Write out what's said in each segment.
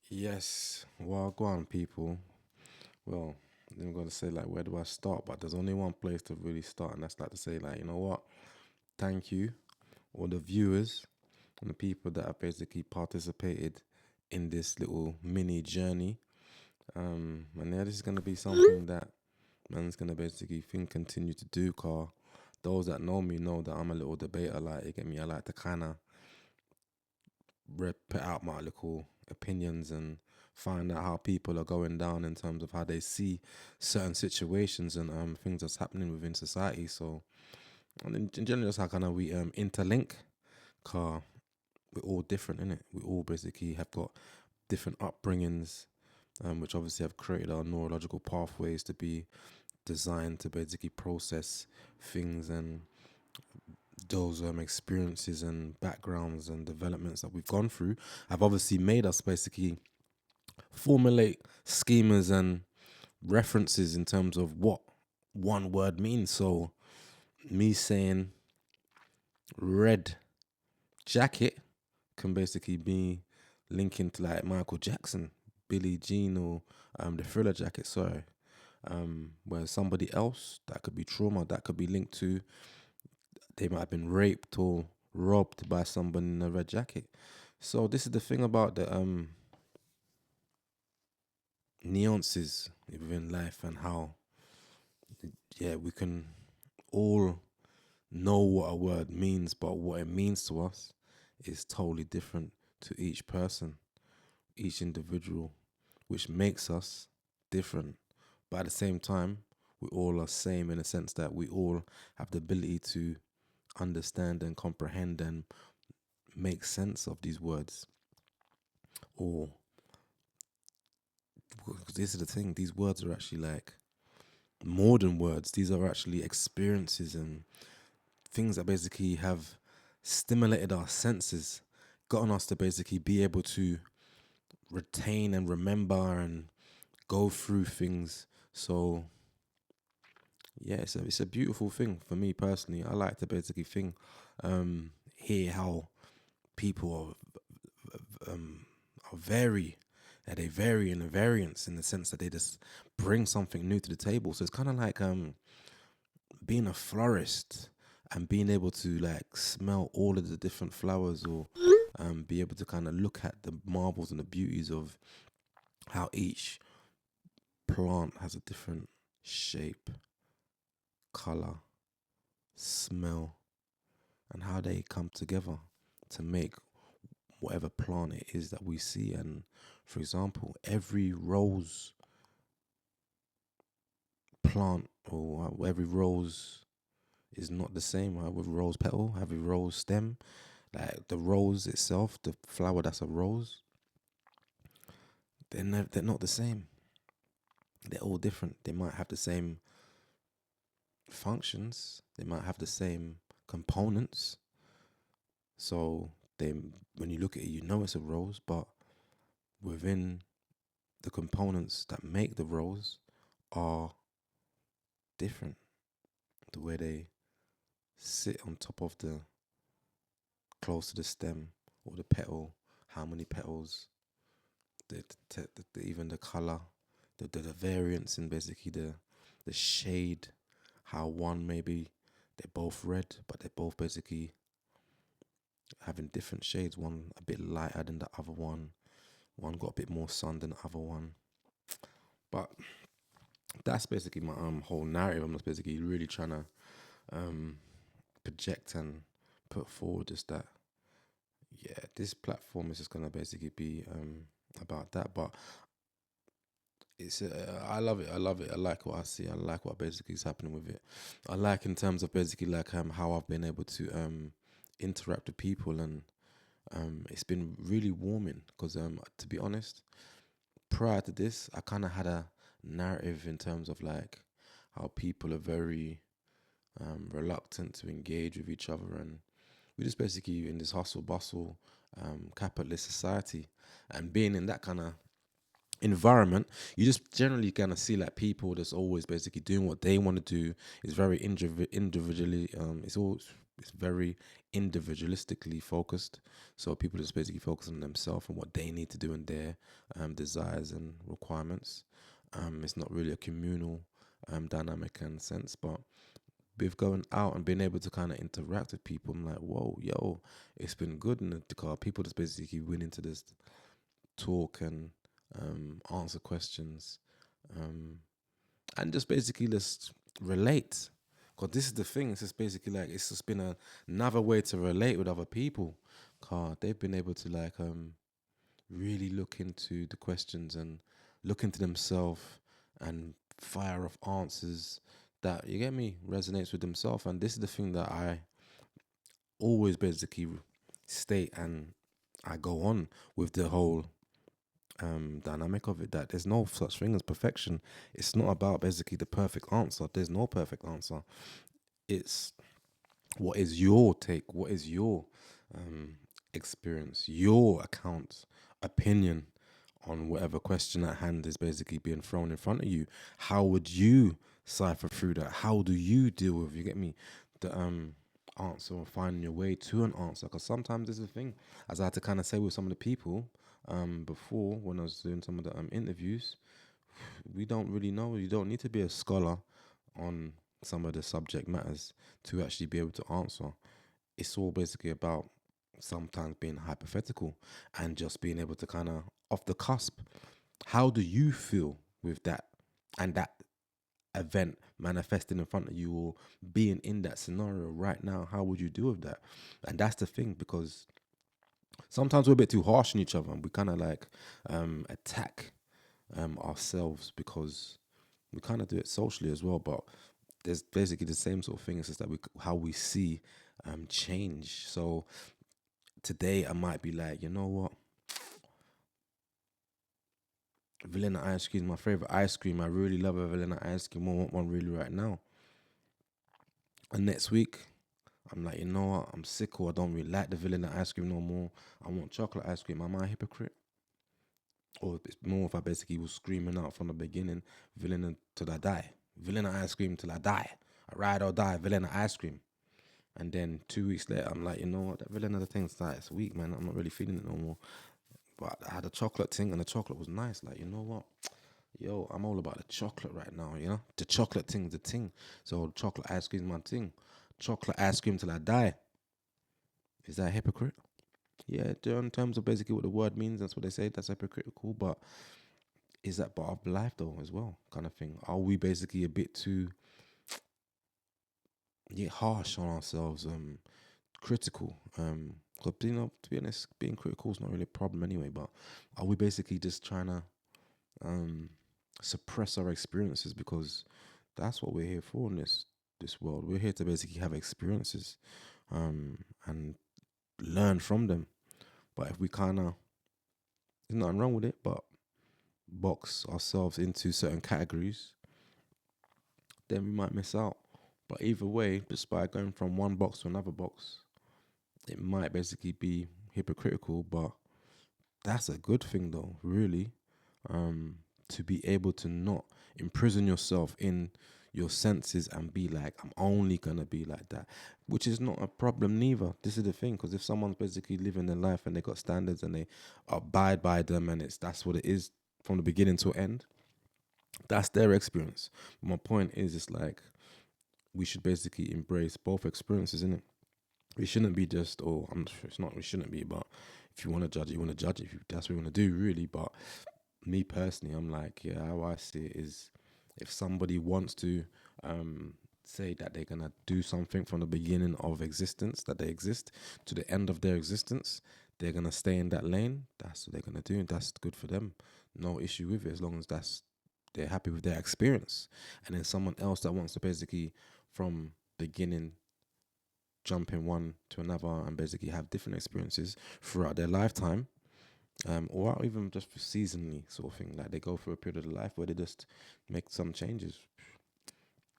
Yes, well, go on, people. Well, I'm gonna say like, where do I start? But there's only one place to really start, and that's like to say like, you know what? Thank you, all the viewers and the people that have basically participated in this little mini journey. And yeah, this is gonna be something that man's gonna basically think continue to do. Car those that know me know that I'm a little debater. Like, you get me? I like to kind of put out my little opinions and find out how people are going down in terms of how they see certain situations and things that's happening within society. So, and in general, that's how kind of we interlink. Car we're all different, innit? We all basically have got different upbringings, which obviously have created our neurological pathways to be designed to basically process things and those experiences and backgrounds and developments that we've gone through have obviously made us basically formulate schemas and references in terms of what one word means. So, me saying red jacket can basically be linking to like Michael Jackson, Billie Jean, or the Thriller jacket. Sorry. Where somebody else that could be trauma that could be linked to they might have been raped or robbed by someone in a red jacket. So this is the thing about the nuances within life and how we can all know what a word means, but what it means to us is totally different to each person, each individual, which makes us different. But at the same time, we all are same in a sense that we all have the ability to understand and comprehend and make sense of these words. Or because this is the thing, these words are actually like more than words. These are actually experiences and things that basically have stimulated our senses, gotten us to basically be able to retain and remember and go through things. So yeah, it's a beautiful thing for me personally. I like to basically think, hear how people are vary, that they vary in a variance in the sense that they just bring something new to the table. So it's kind of like being a florist and being able to like smell all of the different flowers or be able to kind of look at the marvels and the beauties of how each plant has a different shape, color, smell, and how they come together to make whatever plant it is that we see. And for example, every rose plant or every rose is not the same. Right? With rose petal, every rose stem, like the rose itself, the flower that's a rose, they're not the same. They're all different. They might have the same functions. They might have the same components. So they, when you look at it, you know it's a rose, but within the components that make the rose are different. The way they sit on top of the close to the stem or the petal, how many petals, even the color, the variance in basically the shade, how one maybe they're both red, but they're both basically having different shades. One a bit lighter than the other one. One got a bit more sun than the other one. But that's basically my whole narrative. I'm just basically really trying to project and put forward just that. Yeah, this platform is just gonna basically be about that. But it's I love it. I love it. I like what I see. I like what basically is happening with it. I like in terms of basically like how I've been able to interact with people and it's been really warming because to be honest, prior to this, I kind of had a narrative in terms of like how people are very reluctant to engage with each other, and we're just basically in this hustle bustle capitalist society, and being in that kind of environment, you just generally kind of see like people that's always basically doing what they want to do. It's very individually. It's all. it's very individualistically focused. So people just basically focus on themselves and what they need to do and their desires and requirements. It's not really a communal dynamic and sense, but with going out and being able to kind of interact with people, I'm like, whoa, yo, it's been good in the car. People just basically went into this talk and answer questions, um, and just basically just relate. Because this is the thing. It's just basically like it's just been another way to relate with other people. Cause they've been able to like really look into the questions and look into themselves and fire off answers that, you get me, resonates with themselves. And this is the thing that I always basically state, and I go on with the whole dynamic of it, that there's no such thing as perfection. It's not about basically the perfect answer. There's no perfect answer. It's what is your take, what is your um, experience, your account, opinion on whatever question at hand is basically being thrown in front of you. How would you cipher through that? How do you deal with, you get me, the answer, or finding your way to an answer? Because sometimes this is the thing, as I had to kind of say with some of the people before when I was doing some of the interviews, we don't really know. You don't need to be a scholar on some of the subject matters to actually be able to answer. It's all basically about sometimes being hypothetical and just being able to kind of off the cusp. How do you feel with that and that event manifesting in front of you, or being in that scenario right now? How would you deal with that? And that's the thing, because sometimes we're a bit too harsh on each other and we kind of like attack ourselves, because we kind of do it socially as well. But there's basically the same sort of thing. It's just that how we see change. So today I might be like, you know what, vanilla ice cream is my favorite ice cream. I really love a vanilla ice cream. I want one really right now. And next week I'm like, you know what, I'm sick, or I don't really like the vanilla ice cream no more. I want chocolate ice cream. Am I a hypocrite? Or it's more if I basically was screaming out from the beginning, vanilla till I die, vanilla ice cream till I die, I ride or die, vanilla ice cream. And then 2 weeks later, I'm like, you know what, that vanilla thing's like, it's weak, man. I'm not really feeling it no more. But I had a chocolate thing, and the chocolate was nice. Like, you know what, yo, I'm all about the chocolate right now. You know, the chocolate thing's the thing. So chocolate ice cream's my thing. Chocolate ice cream till I die. Is that a hypocrite? Yeah, in terms of basically what the word means, that's what they say. That's hypocritical, but is that part of life though as well, kind of thing? Are we basically a bit too harsh on ourselves, critical? 'Cause, you know, to be honest, being critical is not really a problem anyway. But are we basically just trying to um suppress our experiences, because that's what we're here for in this world? We're here to basically have experiences, and learn from them. But if we kind of, there's nothing wrong with it, but box ourselves into certain categories, then we might miss out. But either way, just by going from one box to another box, it might basically be hypocritical, but that's a good thing though, really. To be able to not imprison yourself in your senses and be like, I'm only gonna be like that, which is not a problem neither. This is the thing, because if someone's basically living their life and they got standards and they abide by them, and that's what it is from the beginning to end, that's their experience. But my point is, it's like we should basically embrace both experiences, innit? We shouldn't be just, oh, I'm sure it's not, we shouldn't be, but if you want to judge it, you want to judge it. If that's what you want to do, really. But me personally, I'm like, yeah, how I see it is, if somebody wants to say that they're going to do something from the beginning of existence, that they exist, to the end of their existence, they're going to stay in that lane, that's what they're going to do. And that's good for them. No issue with it, as long as they're happy with their experience. And then someone else that wants to basically, from beginning, jump in one to another and basically have different experiences throughout their lifetime, or even just seasonally, sort of thing. Like they go through a period of life where they just make some changes.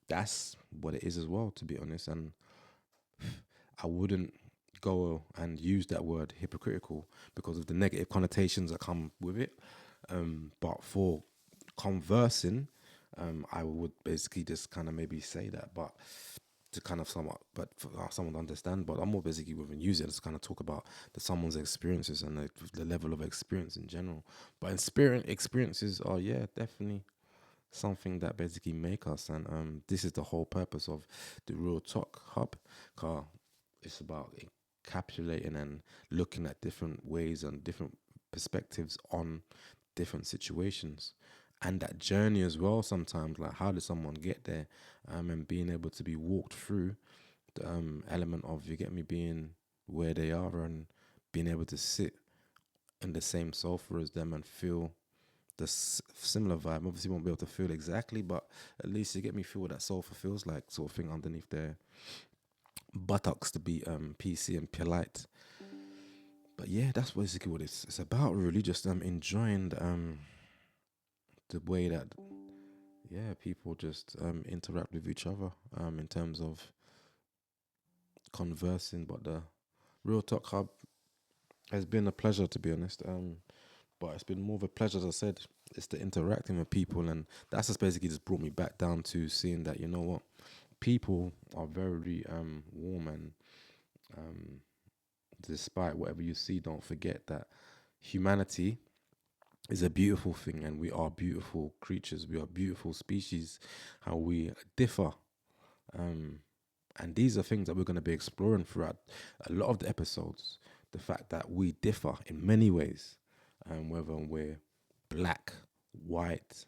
That's what it is as well, to be honest. And I wouldn't go and use that word hypocritical because of the negative connotations that come with it. But for conversing, I would basically just kind of maybe say that. But to kind of somewhat, but for someone to understand. But I'm more basically within using it to kind of talk about someone's experiences and the level of experience in general. But experiences are, yeah, definitely something that basically make us, and this is the whole purpose of the Real Talk Hub. Car, it's about encapsulating and looking at different ways and different perspectives on different situations and that journey as well. Sometimes, like, how did someone get there, and being able to be walked through the element of, you get me, being where they are and being able to sit in the same sofa as them and feel the similar vibe. Obviously, won't be able to feel exactly, but at least you get me, feel what that sofa feels like, sort of thing, underneath their buttocks, to be PC and polite. But yeah, that's basically what it's about. Really, just enjoying the way that, yeah, people just interact with each other in terms of conversing. But the Real Talk Hub has been a pleasure, to be honest. But it's been more of a pleasure, as I said. It's the interacting with people, and that's just basically just brought me back down to seeing that, you know what, people are very warm, and um, despite whatever you see, don't forget that humanity is a beautiful thing, and we are beautiful creatures. We are beautiful species. How we differ, um, and these are things that we're going to be exploring throughout a lot of the episodes. The fact that we differ in many ways, whether we're black, white,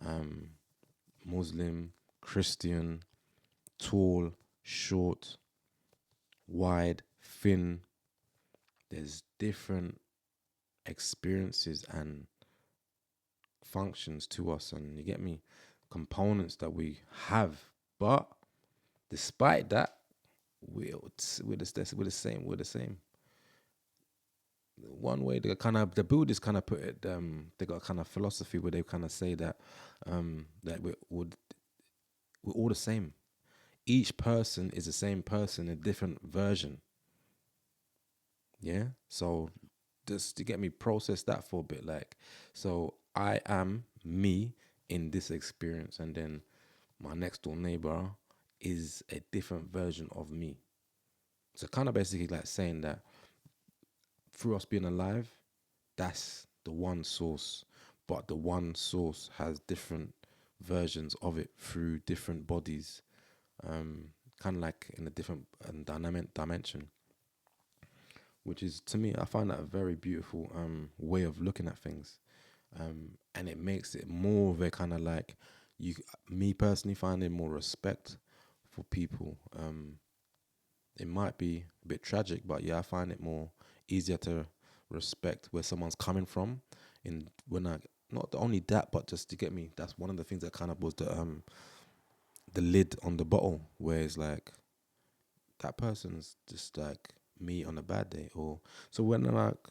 um, Muslim, Christian, tall, short, wide, thin. There's different experiences and functions to us, and you get me, components that we have. But despite that, we're the same. We're the same. One way they kind of, the Buddhists kind of put it, they got a kind of philosophy where they kind of say that that we're all the same. Each person is the same person, a different version. Yeah. So just to get me, process that for a bit, like, so I am me in this experience, and then my next door neighbor is a different version of me. So kind of basically like saying that through us being alive, that's the one source, but the one source has different versions of it through different bodies, kind of like in a different dynamic dimension, which is, to me, I find that a very beautiful way of looking at things, and it makes it more of a kind of like, you, me personally, finding more respect for people. It might be a bit tragic, but yeah, I find it more easier to respect where someone's coming from. In when I, not only that, but just to get me, that's one of the things that kind of was the lid on the bottle, where it's like, that person's just like me on a bad day. Or so when like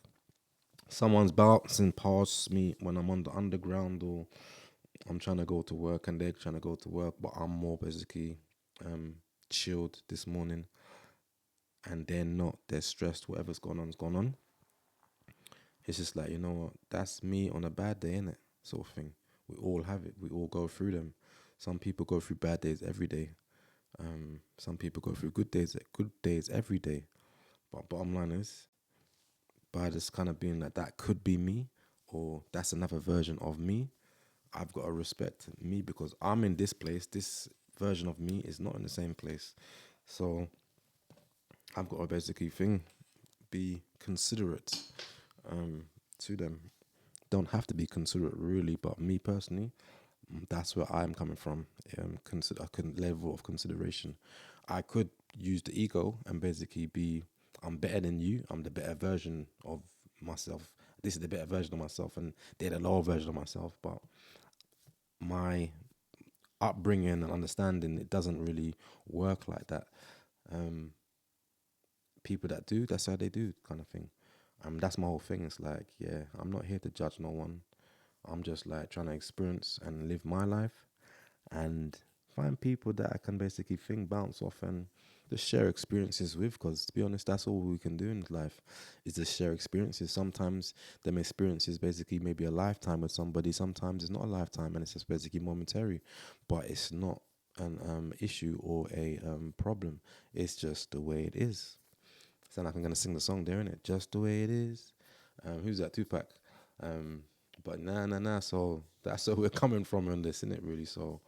someone's bouncing past me when I'm on the underground, or I'm trying to go to work and they're trying to go to work, but I'm more basically chilled this morning, and they're not, they're stressed, whatever's going on is going on. It's just like, you know what, that's me on a bad day, innit? Sort of thing. We all have it. We all go through them. Some people go through bad days every day. Some people go through good days every day. But bottom line is, by just kind of being like, that could be me, or that's another version of me, I've got to respect me, because I'm in this place. This version of me is not in the same place. So I've got to basically be considerate to them. Don't have to be considerate really, but me personally, that's where I'm coming from. Consider a level of consideration. I could use the ego and basically be, I'm better than you. I'm the better version of myself. This is the better version of myself, and they're the lower version of myself. But my upbringing and understanding, it doesn't really work like that. Um, People that do, that's how they do, kind of thing. That's my whole thing. It's like, yeah, I'm not here to judge no one. I'm just like trying to experience and live my life, and find people that I can basically bounce off, and just share experiences with. Because to be honest, that's all we can do in life, is just share experiences. Sometimes them experiences basically maybe a lifetime with somebody. Sometimes it's not a lifetime, and it's just basically momentary. But it's not. an issue or a problem. It's just the way it is. Sound like I'm gonna sing the song there, innit? Just the way it is. Who's that? Tupac. Um, but nah. So that's where we're coming from on this, innit? Really. So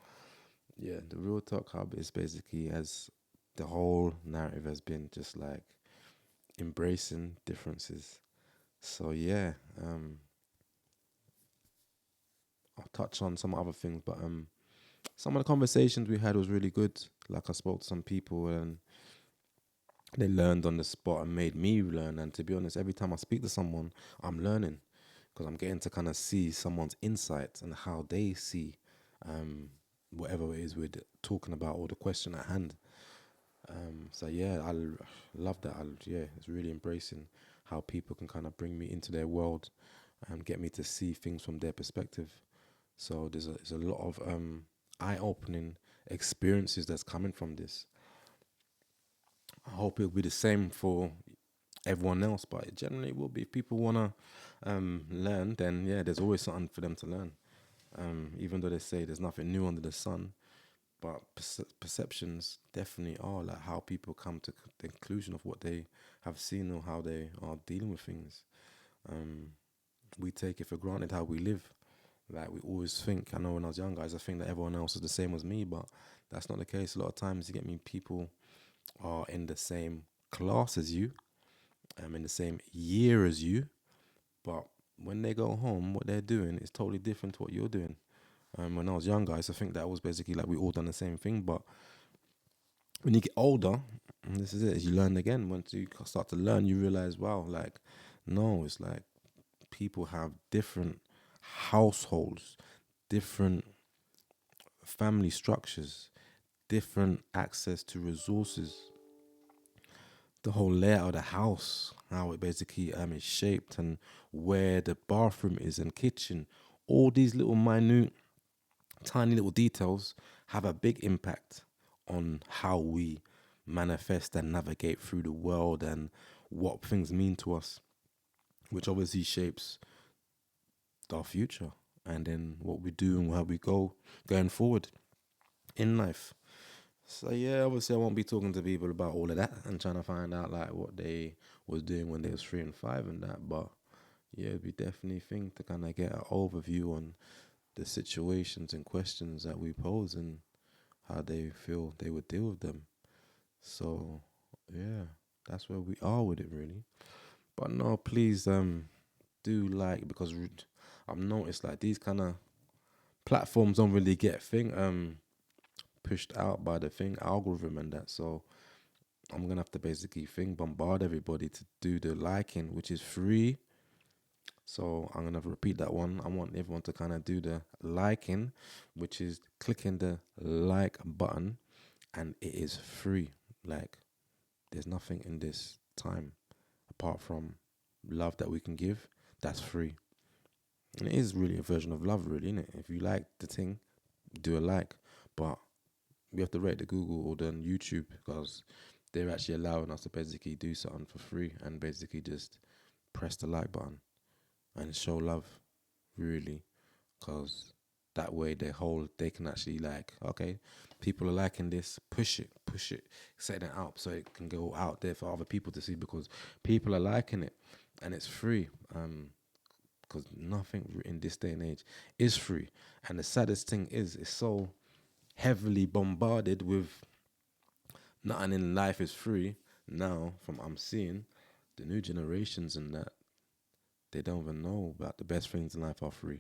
yeah, the Real Talk Hub is basically as the whole narrative has been just like embracing differences. So yeah, I'll touch on some other things, but some of the conversations we had was really good. Like I spoke to some people and they learned on the spot and made me learn. And to be honest, every time I speak to someone, I'm learning because I'm getting to kind of see someone's insights and how they see whatever it is we're talking about or the question at hand. So yeah, love that. Yeah, it's really embracing how people can kind of bring me into their world and get me to see things from their perspective. So there's a lot of eye-opening experiences that's coming from this. I hope it'll be the same for everyone else, but it generally will be. If people wanna learn, then yeah, there's always something for them to learn. Even though they say there's nothing new under the sun, but perceptions definitely are like how people come to the conclusion of what they have seen or how they are dealing with things. Um, we take it for granted how we live. Like we always think. I know when I was younger, I used to think that everyone else is the same as me, but that's not the case. A lot of times, you get me, people are in the same class as you, in the same year as you, but when they go home, what they're doing is totally different to what you're doing. When I was younger, I used to think that was basically like we all done the same thing, but when you get older, and this is it, as you learn again. Once you start to learn, you realize, wow, like, no, it's like people have different households, different family structures, different access to resources, the whole layout of the house, how it basically is shaped, and where the bathroom is and kitchen. All these little minute, tiny little details have a big impact on how we manifest and navigate through the world and what things mean to us, which obviously shapes our future and then what we do and how we go going forward in life. So yeah, obviously I won't be talking to people about all of that and trying to find out like what they was doing when they was 3 and 5 and that. But yeah, it'd be definitely a thing to kind of get an overview on the situations and questions that we pose and how they feel they would deal with them. So yeah, that's where we are with it really. But no, please do like, because I've noticed like these kind of platforms don't really get thing pushed out by the thing algorithm and that. So I'm gonna have to basically bombard everybody to do the liking, which is free. So I'm gonna repeat that one. I want everyone to kind of do the liking, which is clicking the like button, and it is free. Like there's nothing in this time apart from love that we can give. That's free, and it is really a version of love, really, isn't it? If you like the thing, do a like, but we have to rate the Google or the YouTube because they're actually allowing us to basically do something for free and basically just press the like button and show love, really, because that way they can actually like, okay, people are liking this, push it, set it out so it can go out there for other people to see because people are liking it and it's free. Because nothing in this day and age is free, and the saddest thing is it's so heavily bombarded with nothing in life is free now. From I'm seeing the new generations and that they don't even know about the best things in life are free.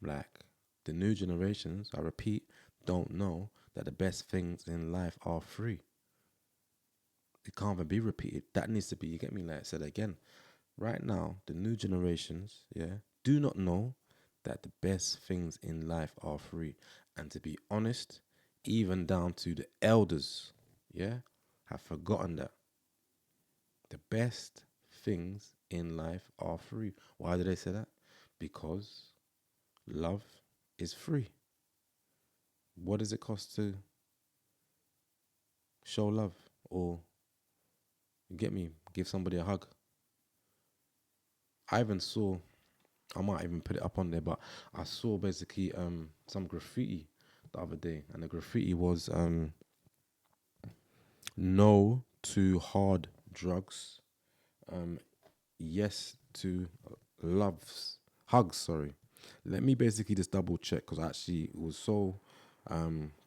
Like the new generations, I repeat, don't know that the best things in life are free. It can't even be repeated. That needs to be, you get me? Like I said again, right now, the new generations, yeah, do not know that the best things in life are free. And to be honest, even down to the elders, yeah, have forgotten that the best things in life are free. Why do they say that? Because love is free. What does it cost to show love or, you get me, give somebody a hug? I even saw, I might even put it up on there, but I saw basically some graffiti the other day, and the graffiti was no to hard drugs, um, yes to loves hugs. Sorry, let me basically just double check because actually it was so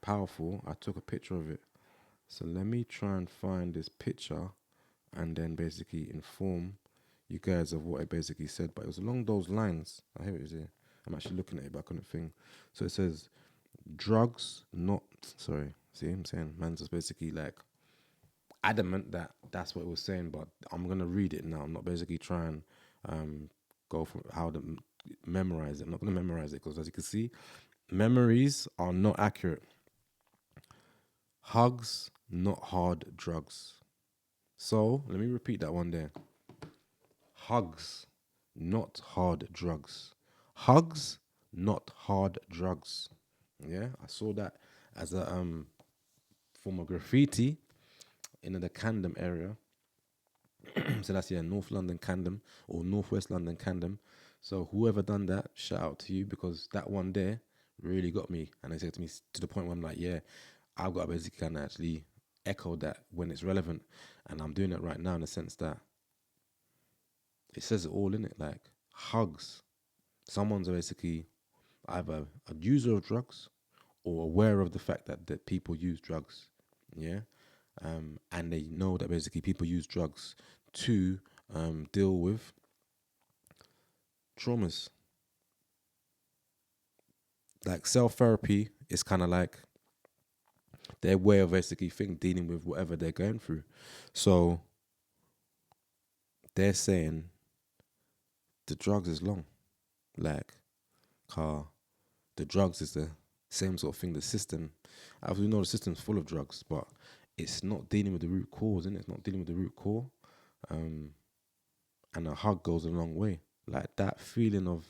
powerful. I took a picture of it, so let me try and find this picture and then basically inform you guys of what it basically said. But it was along those lines. I hear it is here. I'm actually looking at it, but I couldn't think. So it says drugs, not sorry. See, I'm saying man's just basically like adamant that that's what it was saying, but I'm gonna read it now. I'm not basically trying go from how to memorize it. I'm not gonna memorize it because, as you can see, memories are not accurate. Hugs, not hard drugs. So let me repeat that one there. Hugs, not hard drugs. Hugs, not hard drugs. Yeah, I saw that as a form of graffiti in the Camden area. So that's North London Camden or Northwest London Camden. So whoever done that, shout out to you because that one there really got me. And they said to me to the point where I'm like, yeah, I've got to basically kind of actually echo that when it's relevant, and I'm doing it right now in the sense that it says it all in it. Like hugs, someone's basically either a user of drugs or aware of the fact that people use drugs. Yeah. And they know that basically people use drugs to deal with traumas. Like self therapy is kind of like their way of basically dealing with whatever they're going through. So they're saying the drugs is long, like car. The drugs is the same sort of thing. The system, as we know, the system's full of drugs, but it's not dealing with the root cause, and it's not dealing with the root core. Um, and a hug goes a long way. Like that feeling of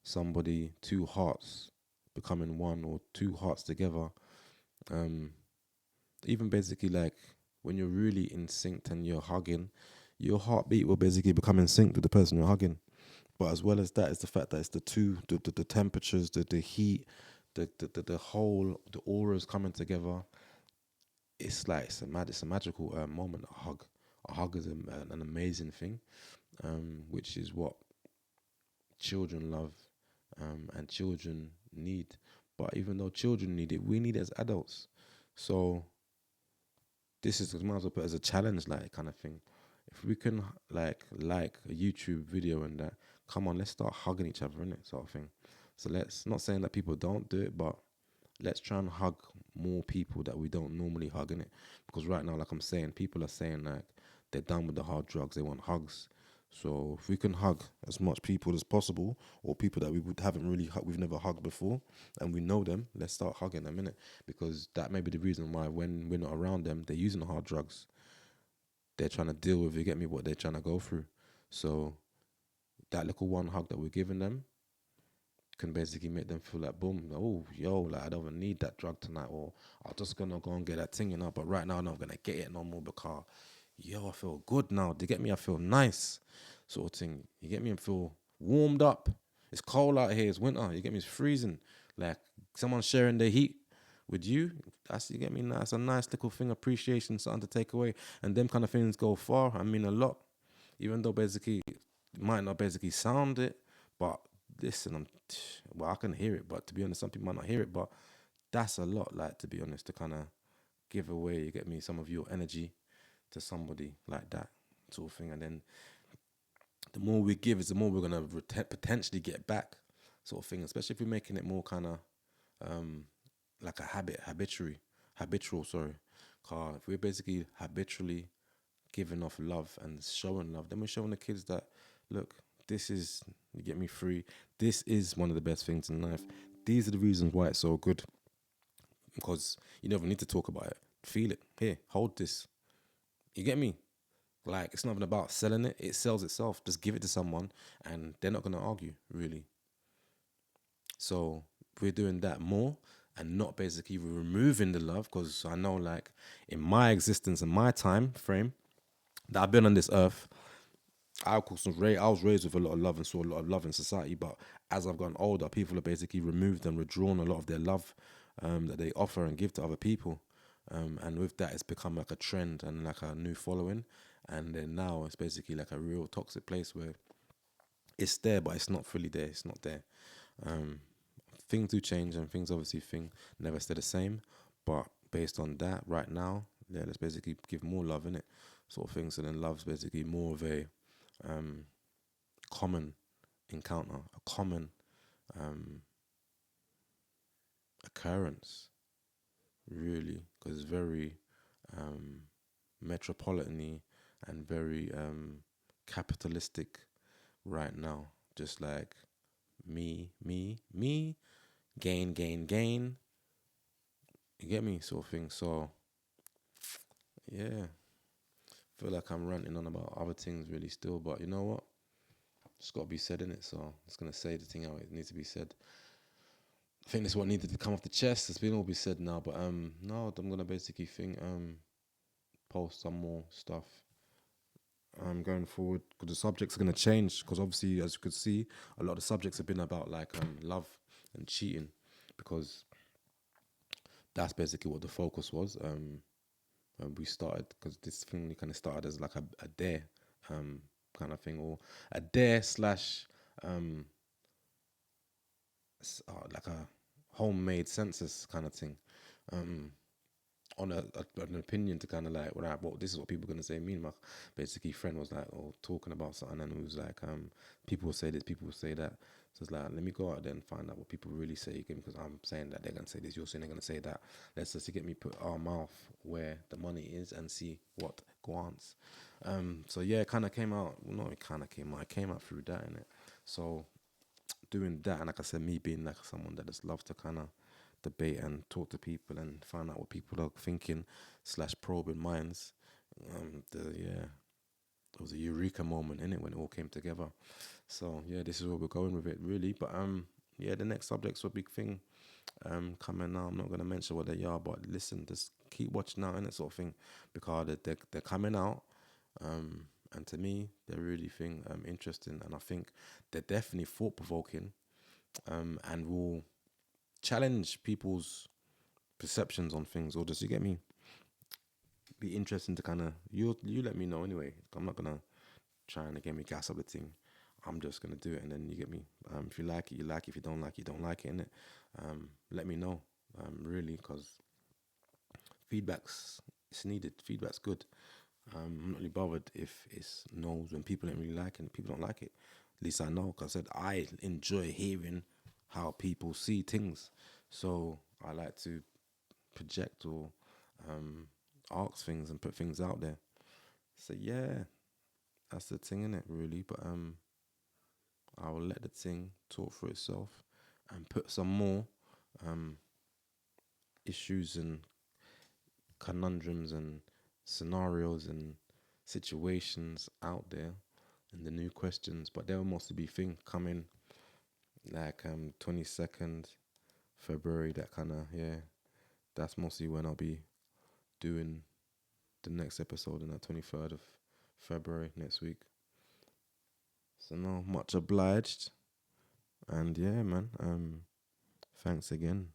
somebody, two hearts becoming one, or two hearts together. Um, Even basically like when you're really in sync and you're hugging, your heartbeat will basically become in sync with the person you're hugging. But as well as that is the fact that it's the two, the temperatures, the heat, the whole, the auras coming together. It's like it's a magical moment. A hug is an amazing thing, which is what children love, and children need. But even though children need it, we need it as adults. So this is might as well put it as a challenge, like kind of thing. If we can like a YouTube video and that, come on, let's start hugging each other in it, sort of thing. So let's not saying that people don't do it, but let's try and hug more people that we don't normally hug in it. Because right now, like I'm saying, people are saying like they're done with the hard drugs, they want hugs. So if we can hug as much people as possible, or people that haven't really we've never hugged before, and we know them, let's start hugging them in it. Because that may be the reason why when we're not around them, they're using the hard drugs. They're trying to deal with, you get me, what they're trying to go through. So that little one hug that we're giving them can basically make them feel like, boom, oh, yo, like I don't even need that drug tonight, or I'm just gonna go and get that thing, but right now I'm not gonna get it no more because, yo, I feel good now. Do you get me? I feel nice, sort of thing. You get me? I feel warmed up. It's cold out here. It's winter. You get me? It's freezing. Like someone sharing their heat with you. That's, you get me? That's a nice little thing. Appreciation, something to take away, and them kind of things go far. I mean a lot. Even though basically it might not basically sound it, but listen, I can hear it, but to be honest, some people might not hear it, but that's a lot, like, to be honest, to kind of give away, you get me, some of your energy to somebody like that sort of thing. And then the more we give is the more we're going to potentially get back, sort of thing, especially if we're making it more kind of like a habitual, sorry. Cause if we're basically habitually giving off love and showing love, then we're showing the kids that, look, this is, you get me, free. This is one of the best things in life. These are the reasons why it's so good. Because you never need to talk about it. Feel it. Here, hold this. You get me? Like, it's not even about selling it. It sells itself. Just give it to someone and they're not going to argue, really. So we're doing that more and not basically removing the love. Because I know, like, in my existence and my time frame that I've been on this earth, I was raised with a lot of love and saw a lot of love in society. But as I've gotten older, people have basically removed and withdrawn a lot of their love that they offer and give to other people. And with that, it's become like a trend and like a new following. And then now it's basically like a real toxic place where it's there, but it's not fully there. It's not there. Um, Things do change, and things obviously never stay the same. But based on that, right now, yeah, let's basically give more love in it, sort of thing. So then love's basically more of a um, common encounter, a common um, occurrence, really, because it's very um, metropolitan and very capitalistic right now. Just like me, gain, gain, gain. You get me, sort of thing. So yeah, feel like I'm ranting on about other things really still, but you know what? It's got to be said in it. So I'm just gonna say the thing how it needs to be said. I think this is what needed to come off the chest. It's been all be said now, but no, I'm gonna basically think post some more stuff going forward, because the subjects are going to change, because obviously, as you could see, a lot of the subjects have been about like love and cheating, because that's basically what the focus was. When we started, because this thing kind of started as like a dare kind of thing, or a dare slash um, like a homemade census kind of thing. On an opinion to kind of like, well, this is what people are gonna say. Me and my basically friend was like, talking about something, and it was like, people will say this, people will say that. So it's like, let me go out there and find out what people really say again, because I'm saying that they're gonna say this, you're saying they're gonna say that. Let's just get me put our mouth where the money is and see what grants. So yeah, it kind of came out. Well, no, it kind of came out. It came out through that, innit? So doing that, and like I said, me being like someone that just loves to kind of debate and talk to people and find out what people are thinking slash probing minds. Yeah, it was a eureka moment in it when it all came together. So yeah, this is where we're going with it really. But yeah, the next subject's a big thing coming now. I'm not gonna mention what they are, but listen, just keep watching out and that sort of thing, because they're coming out. And to me, they're really interesting, and I think they're definitely thought provoking, and will challenge people's perceptions on things, or does you get me? Be interesting to kind of you let me know anyway. I'm not gonna try and get me gas up the thing. I'm just gonna do it, and then you get me. If you like it, you like it. If you don't like it, you don't like it, innit? Let me know. Really, because feedback's it's needed. Feedback's good. I'm not really bothered if it's no's when people don't really like it and people don't like it. At least I know, because I said I enjoy hearing how people see things. So I like to project or ask things and put things out there. So yeah, that's the thing in it really. But I will let the thing talk for itself and put some more um issues and conundrums and scenarios and situations out there and the new questions. But there will mostly be thing coming like 22nd February, that kind of, yeah, that's mostly when I'll be doing the next episode on the 23rd of February next week. So no, much obliged. And yeah, man, thanks again.